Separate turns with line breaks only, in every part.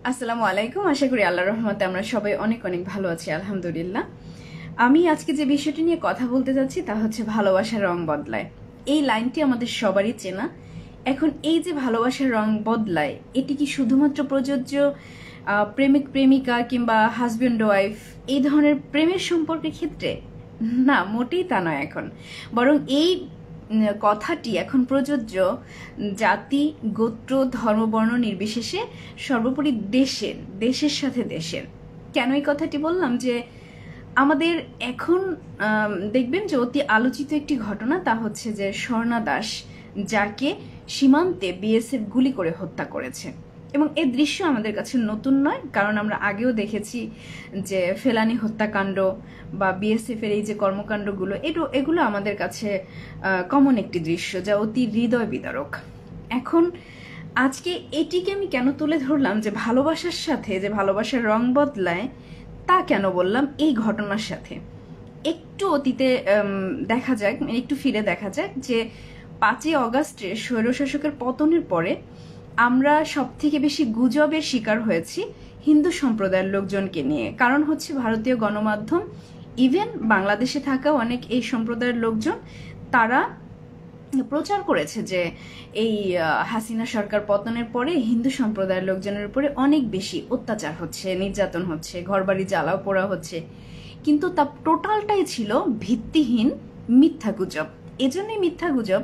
আসসালামু আলাইকুম। আশা করি আল্লাহর রহমতে আমরা সবাই অনেক অনেক ভালো আছি, আলহামদুলিল্লাহ। আমি আজকে যে বিষয়টি নিয়ে কথা বলতে যাচ্ছি তা হচ্ছে ভালোবাসার রং বদলায়। এই লাইনটি আমাদের সবারই চেনা। এখন এই যে ভালোবাসার রং বদলায়, এটি কি শুধুমাত্র প্রযোজ্য প্রেমিক প্রেমিকা কিংবা হাজব্যান্ড ওয়াইফ এই ধরনের প্রেমের সম্পর্কের ক্ষেত্রে? না, মোটেই তা নয়। এখন বরং এই কথাটি এখন প্রযোজ্য জাতি, গোত্র, ধর্ম, বর্ণ নির্বিশেষে সর্বোপরি দেশের দেশের সাথে দেশের। কেন এই কথাটি বললাম? যে আমাদের এখন দেখবেন যে অতি আলোচিত একটি ঘটনা, তা হচ্ছে যে স্বর্ণা দাস, যাকে সীমান্তে বিএসএফ গুলি করে হত্যা করেছে। এবং এই দৃশ্য আমাদের কাছে নতুন নয়, কারণ আমরা আগেও দেখেছি যে ফেলানি হত্যাকাণ্ড বা বিএসএফ এর এই যে কর্মকাণ্ডগুলো, এগুলো আমাদের কাছে কমন একটি দৃশ্য, যা অতি হৃদয় বিদারক। এখন আজকে এটিকে আমি কেন তুলে ধরলাম, যে ভালোবাসার সাথে যে ভালোবাসার রং বদলায়, তা কেন বললাম এই ঘটনার সাথে। একটু অতীতে দেখা যাক, একটু ফিরে দেখা যাক যে 5ই অগাস্টে স্বৈরশাসকের পতনের পরে আমরা সব থেকে বেশি গুজবের শিকার হয়েছি হিন্দু সম্প্রদায়ের লোকজনকে নিয়ে। কারণ হচ্ছে ভারতীয় গণমাধ্যম, ইভেন বাংলাদেশে থাকা অনেক এই সম্প্রদায়ের লোকজন, তারা প্রচার করেছে যে এই হাসিনা সরকার পতনের পরে হিন্দু সম্প্রদায়ের লোকজনের উপরে অনেক বেশি অত্যাচার হচ্ছে, নির্যাতন হচ্ছে, ঘরবাড়ি জ্বালাও পোড়া হচ্ছে। কিন্তু তা টোটালটাই ছিল ভিত্তিহীন মিথ্যা গুজব। এজন্যই মিথ্যা গুজব,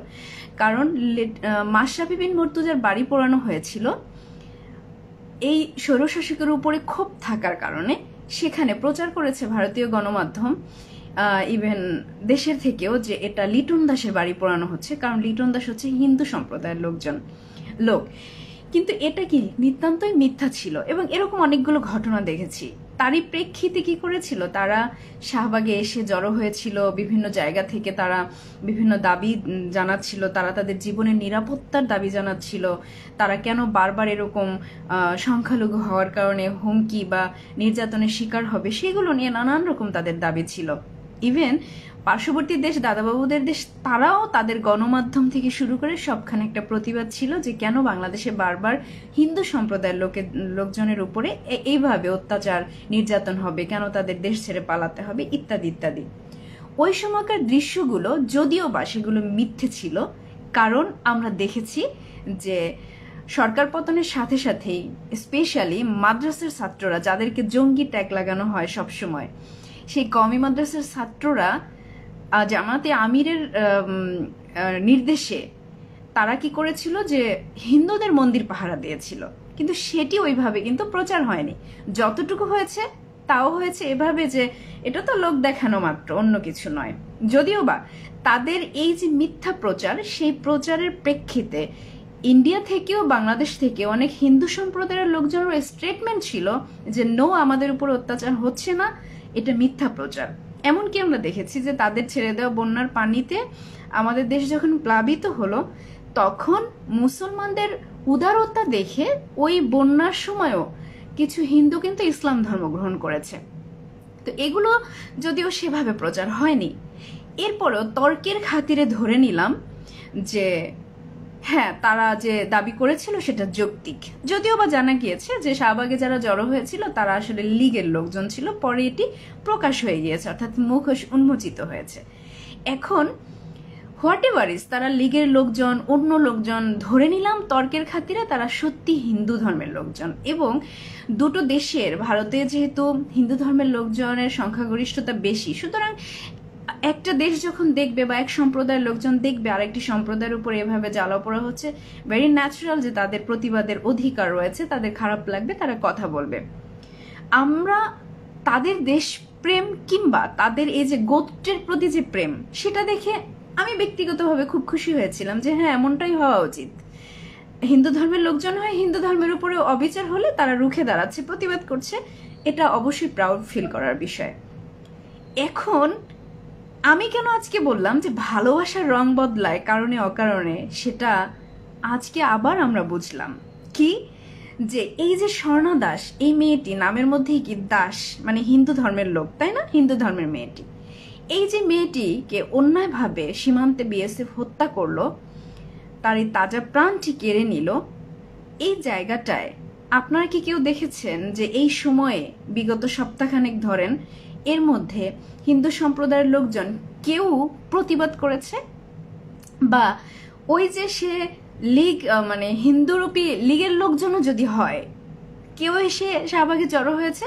কারণ মাশরাফি বিন মুর্তজার বাড়ি পোড়ানো হয়েছিল এই স্বৈরশাসকের উপরে ক্ষোভ থাকার কারণে। সেখানে প্রচার করেছে ভারতীয় গণমাধ্যম, ইভেন দেশের থেকেও, যে এটা লিটন দাসের বাড়ি পোড়ানো হচ্ছে, কারণ লিটন দাস হচ্ছে হিন্দু সম্প্রদায়ের লোক। কিন্তু এটা কি নিতান্তই মিথ্যা ছিল। এবং এরকম অনেকগুলো ঘটনা দেখেছি। তারই প্রেক্ষিতে কি করেছিল, তারা শাহবাগে এসে জড়ো হয়েছিল, বিভিন্ন জায়গা থেকে তারা বিভিন্ন দাবি জানাচ্ছিল, তারা তাদের জীবনের নিরাপত্তার দাবি জানাচ্ছিল। তারা কেন বারবার এরকম সংখ্যালঘু হওয়ার কারণে হুমকি বা নির্যাতনের শিকার হবে, সেগুলো নিয়ে নানান রকম তাদের দাবি ছিল। ইভেন পার্শ্ববর্তী দেশ, দাদাবাবুদের দেশ, তারাও তাদের গণমাধ্যম থেকে শুরু করে সবখানে একটা প্রতিবাদ ছিল যে কেন বাংলাদেশে বারবার হিন্দু সম্প্রদায়ের লোকজনের উপরে এইভাবে অত্যাচার নির্যাতন হবে, কেন তাদের দেশ ছেড়ে পালাতে হবে, ইত্যাদি ইত্যাদি। ওই সময়কার দৃশ্যগুলো যদিও বা সেগুলো মিথ্যে ছিল, কারণ আমরা দেখেছি যে সরকার পতনের সাথে সাথেই স্পেশালি মাদ্রাসার ছাত্ররা, যাদেরকে জঙ্গি ট্যাগ লাগানো হয় সবসময়, সেই কওমি মাদ্রাসার ছাত্ররা জামাতে আমিরের নির্দেশে তারা কি করেছিল, যে হিন্দুদের মন্দির পাহারা দিয়েছিল। কিন্তু সেটি ওইভাবে কিন্তু প্রচার হয়নি। যতটুকু হয়েছে তাও হয়েছে এভাবে যে এটা তো লোক দেখানো মাত্র, অন্য কিছু নয়। যদিও বা তাদের এই যে মিথ্যা প্রচার, সেই প্রচারের প্রেক্ষিতে ইন্ডিয়া থেকেও বাংলাদেশ থেকে অনেক হিন্দু সম্প্রদায়ের লোকজনের স্টেটমেন্ট ছিল যে নো, আমাদের উপর অত্যাচার হচ্ছে না, এটা মিথ্যা প্রচার। এমনকি আমরা দেখেছি যে তাদের ছেড়ে দেওয়া বন্যার পানিতে আমাদের দেশ যখন প্লাবিত হলো, তখন মুসলমানদের উদারতা দেখে ওই বন্যার সময়ও কিছু হিন্দু কিন্তু ইসলাম ধর্ম গ্রহণ করেছে। তো এগুলো যদিও সেভাবে প্রচার হয়নি, এরপরও তর্কের খাতিরে ধরে নিলাম যে হ্যাঁ, তারা যে দাবি করেছিল সেটা যৌক্তিক। যদিও বা জানা গিয়েছে যে শাহবাগে যারা জড়ো হয়েছিল তারা আসলে লীগের লোকজন ছিল, পরে এটি প্রকাশ হয়ে গিয়েছে, অর্থাৎ মুখোশ উন্মোচিত হয়েছে। এখন হোয়াট এভার ইজ, তারা লীগের লোকজন, অন্য লোকজন, ধরে নিলাম তর্কের খাতিরে তারা সত্যি হিন্দু ধর্মের লোকজন। এবং দুটো দেশের, ভারতে যেহেতু হিন্দু ধর্মের লোকজনের সংখ্যাগরিষ্ঠতা বেশি, সুতরাং একটা দেশ যখন দেখবে বা এক সম্প্রদায়ের লোকজন দেখবে আরেকটি সম্প্রদায়ের উপর এভাবে জ্বালা পোড়া হচ্ছে, ভেরি ন্যাচারাল যে তাদের প্রতিবাদের অধিকার রয়েছে, তাদের খারাপ লাগবে, তারা কথা বলবে। আমরা তাদের দেশপ্রেম কিংবা তাদের এই যে গোত্রের প্রতি যে প্রেম, সেটা দেখে আমি ব্যক্তিগতভাবে খুব খুশি হয়েছিলাম যে হ্যাঁ, এমনটাই হওয়া উচিত। হিন্দু ধর্মের লোকজন হয়, হিন্দু ধর্মের উপরে অবিচার হলে তারা রুখে দাঁড়াচ্ছে, প্রতিবাদ করছে, এটা অবশ্যই প্রাউড ফিল করার বিষয়। এখন আমি কেন আজকে বললাম যে ভালোবাসার রং বদলায় কারণে অকারণে, সেটা আজকে আবার আমরা বুঝলাম। কি, যে এই যে স্বর্ণা দাস, এই মেয়েটি, নামের মধ্যেই কি দাস, মানে হিন্দু ধর্মের লোক, তাই না, হিন্দু ধর্মের মেয়েটি, এই যে মেয়েটিকে অন্যায়ভাবে সীমান্তে বিএসএফ হত্যা করলো, তার এই তাজা প্রাণটি কেড়ে নিল, এই জায়গাটায় আপনারা কি কেউ দেখেছেন যে এই সময়ে বিগত সপ্তাহখানেক ধরেন এর মধ্যে হিন্দু সম্প্রদায়ের লোকজন কেউ প্রতিবাদ করেছে? বা ওই যে সে লীগ মানে হিন্দুরূপী লীগের লোকজনও যদি হয়, কেউ এসে শাহবাগে জড়ো হয়েছে?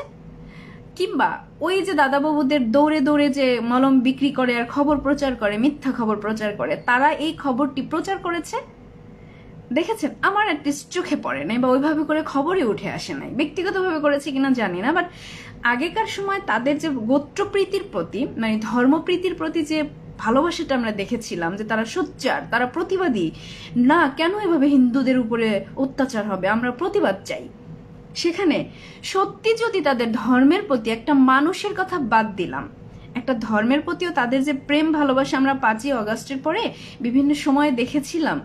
কিংবা ওই যে দাদাবাবুদের দৌড়ে দৌড়ে যে মলম বিক্রি করে আর খবর প্রচার করে, মিথ্যা খবর প্রচার করে, তারা এই খবরটি প্রচার করেছে? দেখেছেন? আমার অ্যাটলিস্ট চোখে পড়ে নাই বা ওইভাবে করে খবরে উঠে আসে নাই। ব্যক্তিগতভাবে করেছে কিনা জানি না, বাট আগেকার সময় তাদের যে গোত্রপ্রীতির প্রতি মানে ধর্মপ্রীতির প্রতি যে ভালোবাসাটা আমরা দেখেছিলাম, যে তারা সোচ্চার, তারা প্রতিবাদী, না কেন এভাবে হিন্দুদের উপরে অত্যাচার হবে, আমরা প্রতিবাদ চাই। সেখানে সত্যি যদি তাদের ধর্মের প্রতি, একটা মানুষের কথা বাদ দিলাম, একটা ধর্মের প্রতিও তাদের যে প্রেম ভালোবাসা আমরা 5ই অগাস্টের পরে বিভিন্ন সময়ে দেখেছিলাম,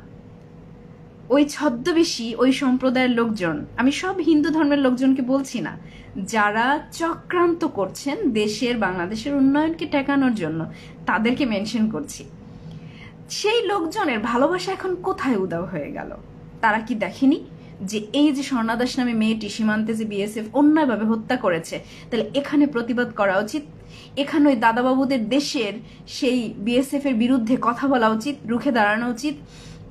ওই ছদ্মবেশী ওই সম্প্রদায়ের লোকজন, আমি সব হিন্দু ধর্মের লোকজনকে বলছি না, যারা চক্রান্ত করছেন দেশের বাংলাদেশের উন্নয়নকে ঠেকানোর জন্য, তাদেরকে মেনশন করছি। সেই লোকজনের ভালোবাসা এখন কোথায় উদাও হয়ে গেল? তারা কি দেখেনি যে এই যে স্বর্ণা দাস নামে মেয়েটি সীমান্তে যে বিএসএফ অন্যায়ভাবে হত্যা করেছে, তাহলে এখানে প্রতিবাদ করা উচিত, এখানে ওই দাদাবাবুদের দেশের সেই বিএসএফ এর বিরুদ্ধে কথা বলা উচিত, রুখে দাঁড়ানো উচিত,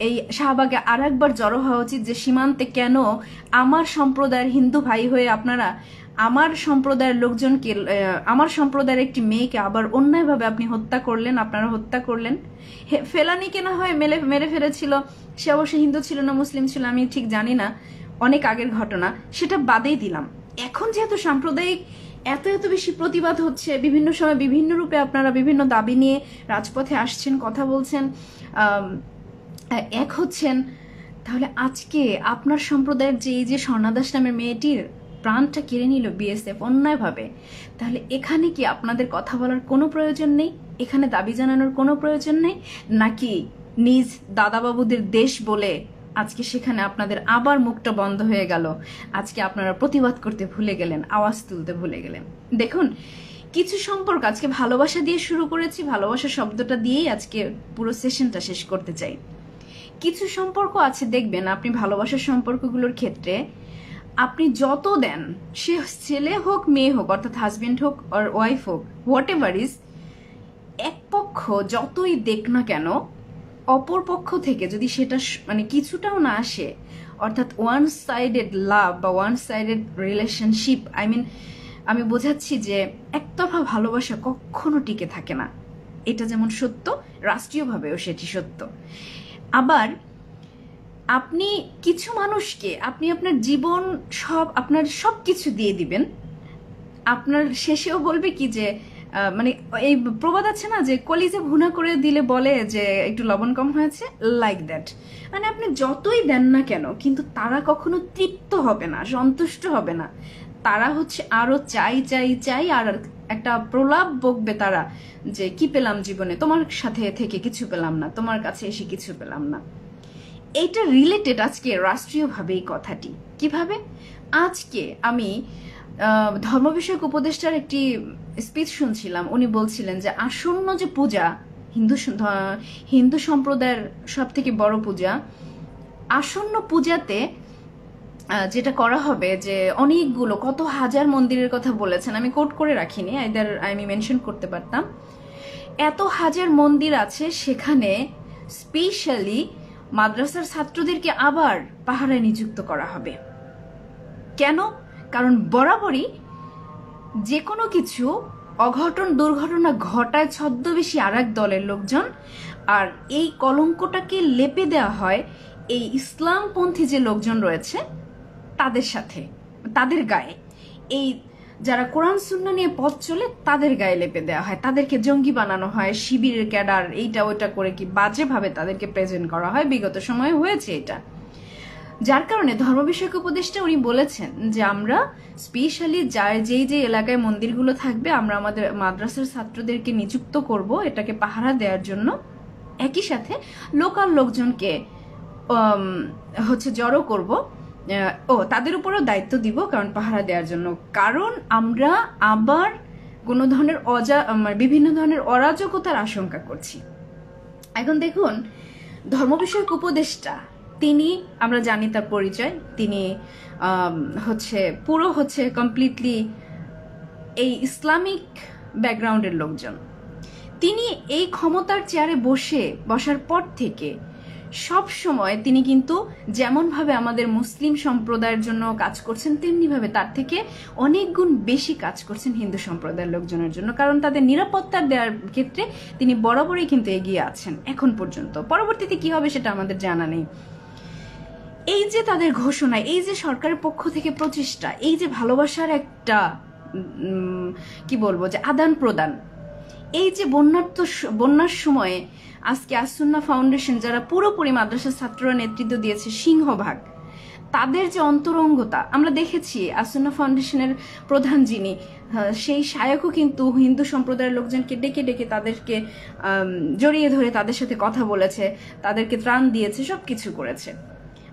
এই শাহবাগে আর একবার জড়ো হওয়া উচিত যে সীমান্তে কেন আমার সম্প্রদায়ের হিন্দু ভাই হয়ে আপনারা আমার সম্প্রদায়ের লোকজনকে, আমার সম্প্রদায়ের একটি মেয়েকে আবার অন্যায়ভাবে আপনি হত্যা করলেন, আপনারা হত্যা করলেন। ফেলানিকে না হয় মেরে ফেলেছিল, সে অবশ্যই হিন্দু ছিল না মুসলিম ছিল আমি ঠিক জানি না, অনেক আগের ঘটনা, সেটা বাদেই দিলাম। এখন যেহেতু সাম্প্রদায়িক এত এত বেশি প্রতিবাদ হচ্ছে, বিভিন্ন সময় বিভিন্ন রূপে আপনারা বিভিন্ন দাবি নিয়ে রাজপথে আসছেন, কথা বলছেন, এক হচ্ছেন, তাহলে আজকে আপনার সম্প্রদায়ের যে এই যে স্বর্ণা দাস নামের মেয়েটির প্রাণটা কেড়ে নিল বিএসএফ অন্যায়ভাবে, তাহলে এখানে কি আপনাদের কথা বলার কোনো প্রয়োজন নেই? এখানে দাবি জানানোর কোনো প্রয়োজন নেই? নাকি নিজ দাদাবাবুদের দেশ বলে আজকে সেখানে আপনাদের আবার মুখটা বন্ধ হয়ে গেল, আজকে আপনারা প্রতিবাদ করতে ভুলে গেলেন, আওয়াজ তুলতে ভুলে গেলেন? দেখুন, কিছু সম্পর্ক আজকে ভালোবাসা দিয়ে শুরু করেছি, ভালোবাসা শব্দটা দিয়েই আজকে পুরো সেশনটা শেষ করতে চাই। কিছু সম্পর্ক আছে দেখবেন আপনি ভালোবাসার সম্পর্কগুলোর ক্ষেত্রে আপনি যত দেন, সে ছেলে হোক মেয়ে হোক, অর্থাৎ হাজবেন্ড হোক আর ওয়াইফ হোক, হোয়াট এভার ইজ, এক পক্ষ যতই দেখ না কেন অপর পক্ষ থেকে যদি সেটা মানে কিছুটাও না আসে, অর্থাৎ ওয়ান সাইডেড লাভ বা ওয়ান সাইডেড রিলেশনশিপ, আমি বোঝাচ্ছি যে একতরফা ভালোবাসা কখনো টিকে থাকে না। এটা যেমন সত্য, রাষ্ট্রীয়ভাবেও সেটি সত্য। আবার আপনি কিছু মানুষকে আপনি আপনার জীবন আপনার সব কিছু দিয়ে দিবেন, আপনার শেষেও বলবে কি যে মানে এই প্রবাদ আছে না যে কলিজা ভুনা করে দিলে বলে যে একটু লবণ কম হয়েছে, লাইক দ্যাট। মানে আপনি যতই দেন না কেন কিন্তু তারা কখনো তৃপ্ত হবে না, সন্তুষ্ট হবে না, তারা হচ্ছে আরো চাই চাই চাই, আর একটা প্রলাপ বকবে তারা যে কি পেলাম জীবনে, তোমার সাথে থেকে কিছু পেলাম না, তোমার কাছে এসে কিছু পেলাম না। এইটা রিলেটেড আজকে রাষ্ট্রীয়ভাবে এই কথাটি কিভাবে, আজকে আমি ধর্ম বিষয়ক উপদেষ্টার একটি স্পিচ শুনছিলাম, উনি বলছিলেন যে আসন্ন যে পূজা, হিন্দু সম্প্রদায়ের সব থেকে বড় পূজা, আসন্ন পূজাতে যেটা করা হবে যে অনেকগুলো কত হাজার মন্দিরের কথা বলেছেন, আমি কোট করে রাখিনি, আইদার আমি মেনশন করতে পারতাম, এত হাজার মন্দির আছে, সেখানে স্পেশালি মাদ্রাসার ছাত্রদেরকে আবার পাহারায় নিযুক্ত করা হবে। কেন? কারণ বরাবরই যে কোনো কিছু অঘটন দুর্ঘটনা ঘটায় ছদ্মবেশী আর এক দলের লোকজন, আর এই কলঙ্কটাকে লেপে দেওয়া হয় এই ইসলামপন্থী যে লোকজন রয়েছে তাদের সাথে, তাদের গায়ে, এই যারা কোরআন সুন্নাহ নিয়ে পথ চলে তাদের গায়ে লেপে দেওয়া হয়, তাদেরকে জঙ্গি বানানো হয়, শিবিরের ক্যাডার এইটা ওইটা করে কি বাজেভাবে তাদেরকে প্রেজেন্ট করা হয়, বিগত সময়ে হয়েছে এটা। যার কারণে ধর্ম বিষয়ক উপদেষ্টা উনি বলেছেন যে আমরা স্পেশালি যে এলাকায় মন্দিরগুলো থাকবে আমরা আমাদের মাদ্রাসার ছাত্রদেরকে নিযুক্ত করব এটাকে পাহারা দেওয়ার জন্য, একই সাথে লোকাল লোকজনকে হচ্ছে জড়ো করব, তাদের উপরও দায়িত্ব দিব কারণ পাহারা দেওয়ার জন্য, কারণ আমরা আবার কোনো ধরনের বিভিন্ন ধরনের অরাজকতার আশঙ্কা করছি। এখন দেখুন, ধর্ম বিষয়ক উপদেষ্টা তিনি, আমরা জানি তার পরিচয়, তিনি পুরো কমপ্লিটলি এই ইসলামিক ব্যাকগ্রাউন্ডের লোকজন। তিনি এই ক্ষমতার চেয়ারে বসার পর থেকে সব সময় তিনি কিন্তু যেমনভাবে আমাদের মুসলিম সম্প্রদায়ের জন্য কাজ করছেন, তেমনিভাবে তার থেকে অনেক গুণ বেশি কাজ করছেন হিন্দু সম্প্রদায়ের লোকজনের জন্য। কারণ তাদের নিরাপত্তা দেওয়ার ক্ষেত্রে তিনি বরাবরই কিন্তু এগিয়ে আছেন এখন পর্যন্ত। পরবর্তীতে কি হবে সেটা আমাদের জানা নেই। এই যে তাদের ঘোষণা, এই যে সরকারের পক্ষ থেকে প্রচেষ্টা, এই যে ভালোবাসার একটা কি বলবো যে আদান প্রদান, এই যে বন্যার সময়ে আজকে আসুন্না ফাউন্ডেশন যারা পুরোপুরি মাদ্রাসা ছাত্ররা নেতৃত্ব দিয়েছে সিংহভাগ, তাদের যে অন্তরঙ্গতা আমরা দেখেছি। আসুন্না ফাউন্ডেশনের প্রধান যিনি, সেই শায়কও কিন্তু হিন্দু সম্প্রদায়ের লোকজনকে ডেকে ডেকে তাদেরকে জড়িয়ে ধরে তাদের সাথে কথা বলেছে, তাদেরকে ত্রাণ দিয়েছে, সব কিছু করেছে।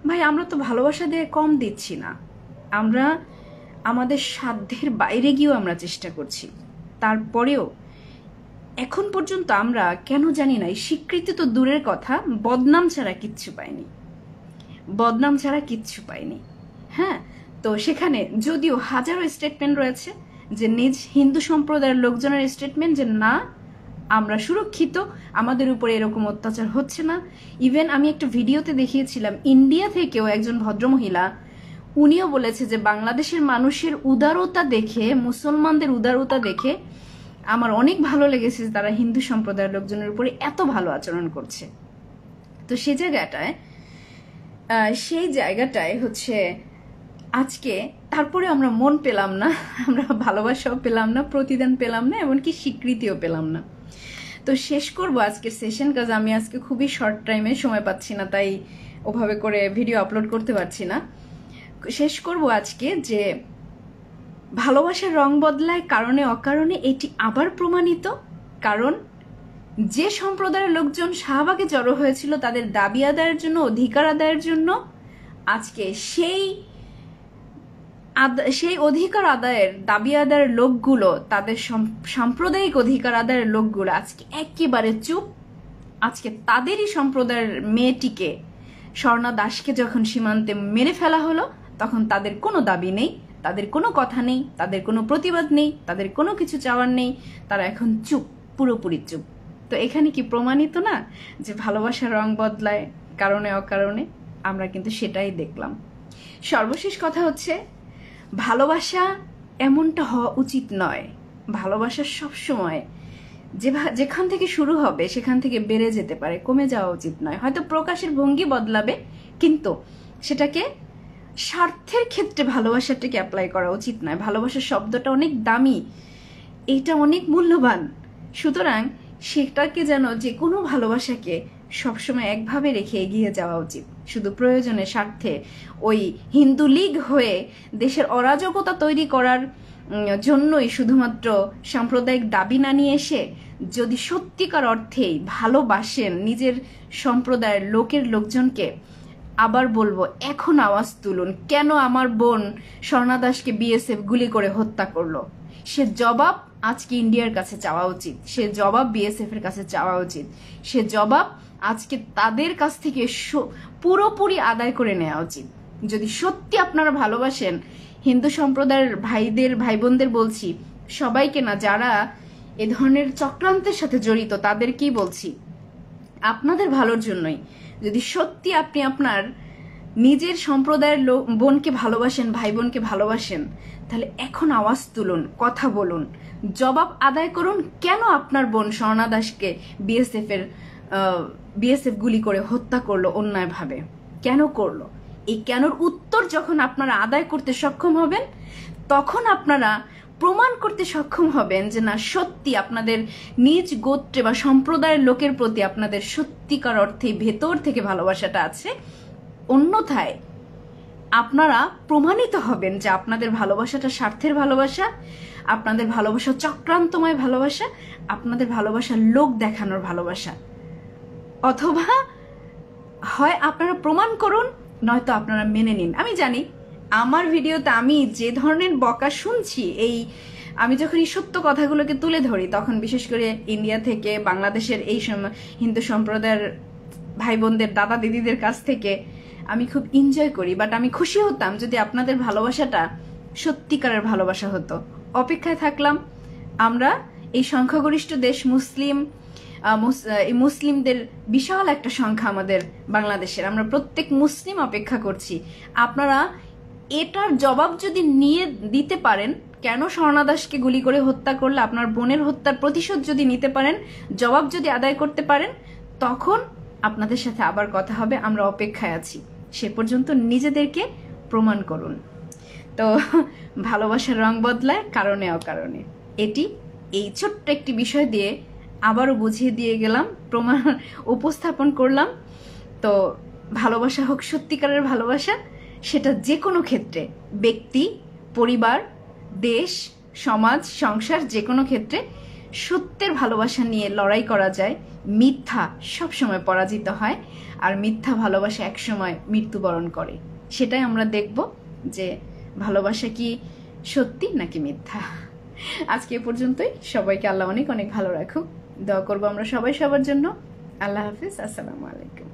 ভাই, আমরা তো ভালোবাসা দিয়ে কম দিচ্ছি না, আমরা আমাদের সাধ্যের বাইরে গিয়েও আমরা চেষ্টা করছি। তারপরেও এখন পর্যন্ত আমরা কেন জানি না, স্বীকৃতি তো দূরের কথা, বদনাম ছাড়া কিচ্ছু পাইনি। হ্যাঁ, তো সেখানে যদিও হাজারো স্টেটমেন্ট রয়েছে, যে নিজ হিন্দু সম্প্রদায়ের লোকজনের স্টেটমেন্ট যে না, আমরা সুরক্ষিত, আমাদের উপরে এরকম অত্যাচার হচ্ছে না। ইভেন আমি একটা ভিডিওতে দেখিয়েছিলাম, ইন্ডিয়া থেকেও একজন ভদ্রমহিলা, উনিও বলেছে যে বাংলাদেশের মানুষের উদারতা দেখে, মুসলমানদের উদারতা দেখে আমার অনেক ভালো লেগেছে যে তারা হিন্দু সম্প্রদায়ের লোকজনের উপরে এত ভালো আচরণ করছে। তো সেই জায়গাটায় আজকে তারপরে আমরা মন পেলাম না, আমরা ভালোবাসাও পেলাম না, প্রতিদান পেলাম না, এমনকি স্বীকৃতিও পেলাম না। তো শেষ করবো আজকের সেশন, কাজ আমি আজকে খুবই শর্ট টাইমে সময় পাচ্ছি না, তাই ওভাবে করে ভিডিও আপলোড করতে পারছি না। শেষ করবো আজকে যে ভালোবাসার রং বদলায় কারণে অকারণে, এটি আবার প্রমাণিত। কারণ যে সম্প্রদায়ের লোকজন শাহবাগে জড়ো হয়েছিল তাদের দাবি আদায়ের জন্য, অধিকার আদায়ের জন্য, আজকে সেই অধিকার আদায়ের, দাবি আদায়ের লোকগুলো, তাদের সাম্প্রদায়িক অধিকার আদায়ের লোকগুলো আজকে একেবারে চুপ। আজকে তাদেরই সম্প্রদায়ের মেয়েটিকে, স্বর্ণা দাসকে যখন সীমান্তে মেরে ফেলা হলো, তখন তাদের কোনো দাবি নেই, তাদের কোনো কথা নেই, তাদের কোনো প্রতিবাদ নেই, তাদের কোনো কিছু চাওয়ার নেই, তারা এখন চুপ, পুরোপুরি চুপ। তো এখানে কি প্রমাণিত না যে ভালোবাসার রং বদলায় কারণে অকারণে? আমরা কিন্তু সেটাই দেখলাম। সর্বশেষ কথা ভালোবাসা এমনটা হওয়া উচিত নয়। ভালোবাসা সবসময় যেখান থেকে শুরু হবে সেখান থেকে বেড়ে যেতে পারে, কমে যাওয়া উচিত নয়। হয়তো প্রকাশের ভঙ্গি বদলাবে, কিন্তু সেটাকে স্বার্থের ক্ষেত্রে ভালোবাসাটাকে অ্যাপ্লাই করা উচিত নয়। ভালোবাসার শব্দটা অনেক দামি, এটা অনেক মূল্যবান। সুতরাং সেটাকে যেন, যে কোনো ভালোবাসাকে সবসময় একভাবে রেখে এগিয়ে যাওয়া উচিত। শুধু প্রয়োজনে, স্বার্থে, ওই হিন্দু লীগ হয়ে দেশের অরাজকতা তৈরি করার জন্যই শুধুমাত্র সাম্প্রদায়িক দাবি না নিয়ে এসে, যদি সত্যিকার অর্থেই ভালোবাসেন নিজের সম্প্রদায়ের লোকজনকে, আবার বলবো, এখন আওয়াজ তুলুন। কেন আমার বোন স্বর্ণা দাসকে বিএসএফ গুলি করে হত্যা করলো? সে জবাব আজকে ইন্ডিয়ার কাছে চাওয়া উচিত, সে জবাব বিএসএফ এর কাছে চাওয়া উচিত, সে জবাব আজকে তাদের কাছ থেকে পুরোপুরি আদায় করে নেওয়া উচিত। যদি সত্যি আপনারা ভালোবাসেন হিন্দু সম্প্রদায়ের ভাই বোনদের বলছি, সবাইকে না, যারা এ ধরনের চক্রান্তের সাথে জড়িত তাদেরকেই বলছি, আপনাদের ভালোর জন্যই যদি সত্যি আপনি আপনার নিজের সম্প্রদায়ের বোনকে ভালোবাসেন, ভাই বোনকে ভালোবাসেন, তাহলে এখন আওয়াজ তুলুন, কথা বলুন, জবাব আদায় করুন। কেন আপনার বোন স্বর্ণা দাসকে বিএসএফ গুলি করে হত্যা করলো অন্যায়ভাবে? কেন করলো? এই কেনর উত্তর যখন আপনারা আদায় করতে সক্ষম হবেন, তখন আপনারা প্রমাণ করতে সক্ষম হবেন যে না, সত্যি আপনাদের নিজ গোত্রে বা সম্প্রদায়ের লোকের প্রতি আপনাদের সত্যিকার অর্থে ভেতর থেকে ভালোবাসাটা আছে। অন্যথায় আপনারা প্রমাণিত হবেন যে আপনাদের ভালোবাসাটা স্বার্থের ভালোবাসা, আপনাদের ভালোবাসা চক্রান্তময় ভালোবাসা, আপনাদের ভালোবাসা লোক দেখানোর ভালোবাসা। অথবা হয় আপনারা প্রমাণ করুন, নয়তো আপনারা মেনে নিন। আমি জানি আমার ভিডিওতে আমি যে ধরনের বকা শুনছি, আমি যখন এই সত্য কথাগুলোকে তুলে ধরি, তখন বিশেষ করে ইন্ডিয়া থেকে, বাংলাদেশের এই হিন্দু সম্প্রদায়ের ভাই বোনদের, দাদা দিদিদের কাছ থেকে আমি খুব এনজয় করি, বাট আমি খুশি হতাম যদি আপনাদের ভালোবাসাটা সত্যিকারের ভালোবাসা হতো। অপেক্ষায় থাকলাম আমরা, এই সংখ্যাগরিষ্ঠ দেশ মুসলিম, এই মুসলিমদের বিশাল একটা সংখ্যা আমাদের বাংলাদেশের, আমরা প্রত্যেক মুসলিম অপেক্ষা করছি। আপনারা এটার জবাব যদি নিয়ে দিতে পারেন, কেন স্বর্ণা দাসকে গুলি করে হত্যা করলে, আপনার বোনের হত্যার প্রতিশোধ যদি নিতে পারেন, জবাব যদি আদায় করতে পারেন, তখন আপনাদের সাথে আবার কথা হবে। আমরা অপেক্ষায় আছি। সে পর্যন্ত নিজেদেরকে প্রমাণ করুন। তো ভালোবাসার রং বদলায় কারণে অকারণে, এটি এই ছোট্ট একটি বিষয় দিয়ে আবারও বুঝিয়ে দিয়ে গেলাম, প্রমাণ উপস্থাপন করলাম। তো ভালোবাসা হোক সত্যিকারের ভালোবাসা, সেটা যে কোনো ক্ষেত্রে, ব্যক্তি, পরিবার, দেশ, সমাজ, সংসার, যে কোনো ক্ষেত্রে সত্যের ভালোবাসা নিয়ে লড়াই করা যায়। মিথ্যা সবসময় পরাজিত হয়, আর মিথ্যা ভালোবাসা একসময় মৃত্যুবরণ করে। সেটাই আমরা দেখব যে ভালোবাসা কি সত্যি নাকি মিথ্যা। আজকে এ পর্যন্তই। সবাইকে আল্লাহ অনেক অনেক ভালো রাখুক। দোয়া করবো আমরা সবাই সবার জন্য। আল্লাহ হাফিজ। আসসালামু আলাইকুম।